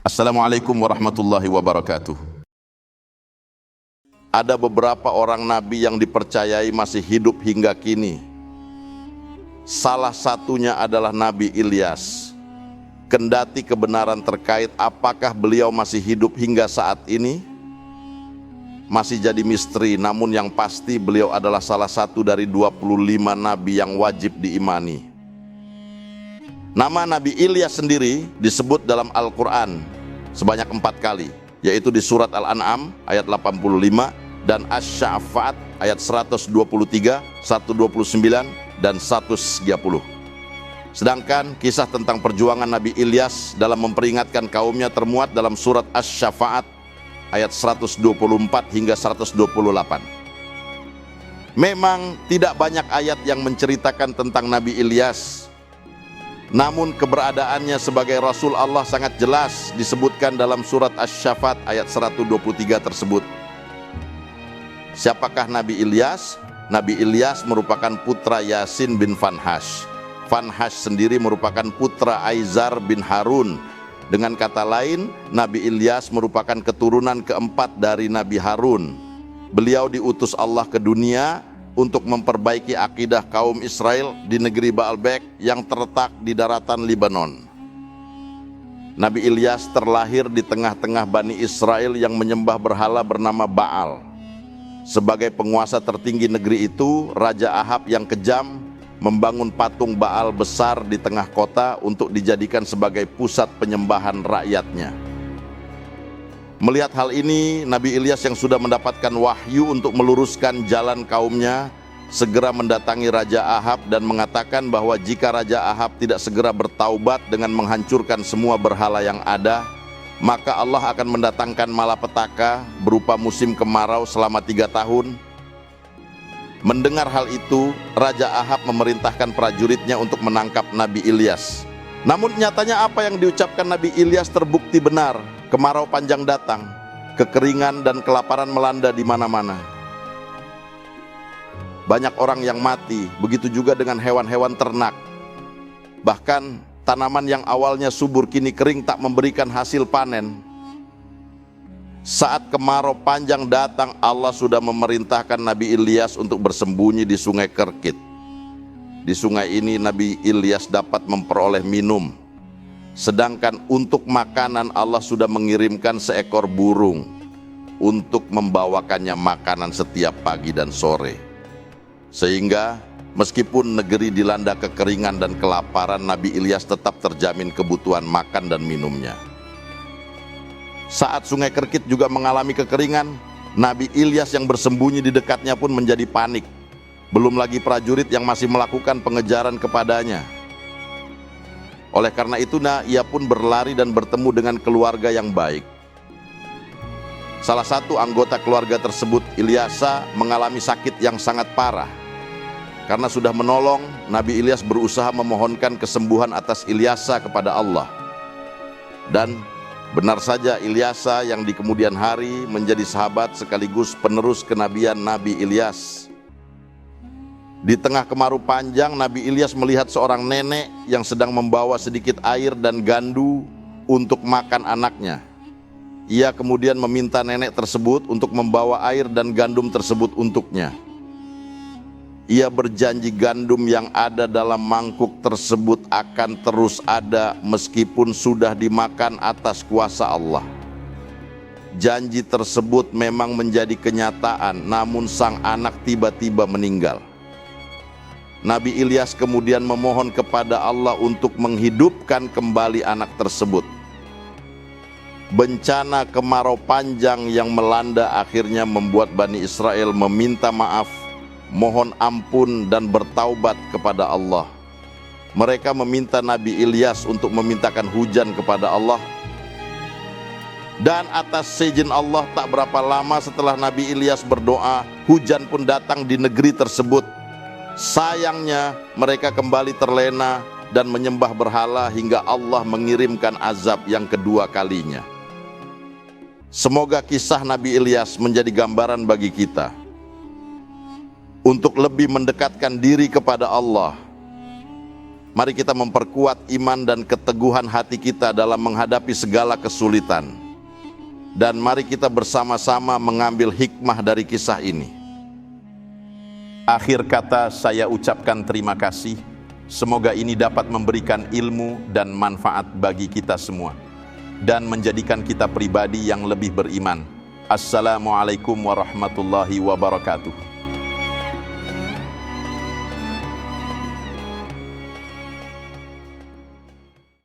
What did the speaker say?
Assalamualaikum warahmatullahi wabarakatuh. Ada beberapa orang nabi yang dipercayai masih hidup hingga kini. Salah satunya adalah Nabi Ilyas. Kendati kebenaran terkait apakah beliau masih hidup hingga saat ini masih jadi misteri, namun yang pasti beliau adalah salah satu dari 25 nabi yang wajib diimani. Nama Nabi Ilyas sendiri disebut dalam Al-Quran sebanyak 4 kali, yaitu di surat Al-An'am ayat 85 dan Asy-Sya'fat ayat 123, 129 dan 130. Sedangkan kisah tentang perjuangan Nabi Ilyas dalam memperingatkan kaumnya termuat dalam surat Asy-Sya'fat ayat 124 hingga 128. Memang tidak banyak ayat yang menceritakan tentang Nabi Ilyas, namun keberadaannya sebagai Rasul Allah sangat jelas disebutkan dalam surat Asy-Sya'fat ayat 123 tersebut. Siapakah Nabi Ilyas? Nabi Ilyas merupakan putra Yasin bin Fanhash. Fanhash sendiri merupakan putra Aizar bin Harun. Dengan kata lain, Nabi Ilyas merupakan keturunan keempat dari Nabi Harun. Beliau diutus Allah ke dunia untuk memperbaiki akidah kaum Israel di negeri Baalbek yang terletak di daratan Libanon. Nabi Ilyas terlahir di tengah-tengah Bani Israel yang menyembah berhala bernama Baal. Sebagai penguasa tertinggi negeri itu, Raja Ahab yang kejam membangun patung Baal besar di tengah kota untuk dijadikan sebagai pusat penyembahan rakyatnya. Melihat hal ini, Nabi Ilyas yang sudah mendapatkan wahyu untuk meluruskan jalan kaumnya segera mendatangi Raja Ahab dan mengatakan bahwa jika Raja Ahab tidak segera bertaubat dengan menghancurkan semua berhala yang ada, maka Allah akan mendatangkan malapetaka berupa musim kemarau selama 3 tahun. Mendengar hal itu, Raja Ahab memerintahkan prajuritnya untuk menangkap Nabi Ilyas. Namun nyatanya apa yang diucapkan Nabi Ilyas terbukti benar. Kemarau panjang datang, kekeringan dan kelaparan melanda di mana-mana. Banyak orang yang mati, begitu juga dengan hewan-hewan ternak. Bahkan tanaman yang awalnya subur kini kering tak memberikan hasil panen. Saat kemarau panjang datang, Allah sudah memerintahkan Nabi Ilyas untuk bersembunyi di sungai Kerkit. Di sungai ini Nabi Ilyas dapat memperoleh minum. Sedangkan untuk makanan Allah sudah mengirimkan seekor burung untuk membawakannya makanan setiap pagi dan sore. Sehingga meskipun negeri dilanda kekeringan dan kelaparan, Nabi Ilyas tetap terjamin kebutuhan makan dan minumnya. Saat sungai Kerkit juga mengalami kekeringan, Nabi Ilyas yang bersembunyi di dekatnya pun menjadi panik. Belum lagi prajurit yang masih melakukan pengejaran kepadanya. Oleh karena itu, ia pun berlari dan bertemu dengan keluarga yang baik. Salah satu anggota keluarga tersebut, Ilyasa, mengalami sakit yang sangat parah. Karena sudah menolong, Nabi Ilyas berusaha memohonkan kesembuhan atas Ilyasa kepada Allah. Dan benar saja Ilyasa yang di kemudian hari menjadi sahabat sekaligus penerus kenabian Nabi Ilyas. Di tengah kemarau panjang, Nabi Ilyas melihat seorang nenek yang sedang membawa sedikit air dan gandu untuk makan anaknya. Ia kemudian meminta nenek tersebut untuk membawa air dan gandum tersebut untuknya. Ia berjanji gandum yang ada dalam mangkuk tersebut akan terus ada meskipun sudah dimakan atas kuasa Allah. Janji tersebut memang menjadi kenyataan, namun sang anak tiba-tiba meninggal. Nabi Ilyas kemudian memohon kepada Allah untuk menghidupkan kembali anak tersebut. Bencana kemarau panjang yang melanda akhirnya membuat Bani Israel meminta maaf, mohon ampun dan bertaubat kepada Allah. Mereka meminta Nabi Ilyas untuk memintakan hujan kepada Allah. Dan atas seizin Allah, tak berapa lama setelah Nabi Ilyas berdoa, hujan pun datang di negeri tersebut. Sayangnya mereka kembali terlena dan menyembah berhala hingga Allah mengirimkan azab yang kedua kalinya. Semoga kisah Nabi Ilyas menjadi gambaran bagi kita untuk lebih mendekatkan diri kepada Allah. Mari kita memperkuat iman dan keteguhan hati kita dalam menghadapi segala kesulitan. Dan mari kita bersama-sama mengambil hikmah dari kisah ini. Akhir kata saya ucapkan terima kasih. Semoga ini dapat memberikan ilmu dan manfaat bagi kita semua. Dan menjadikan kita pribadi yang lebih beriman. Assalamualaikum warahmatullahi wabarakatuh.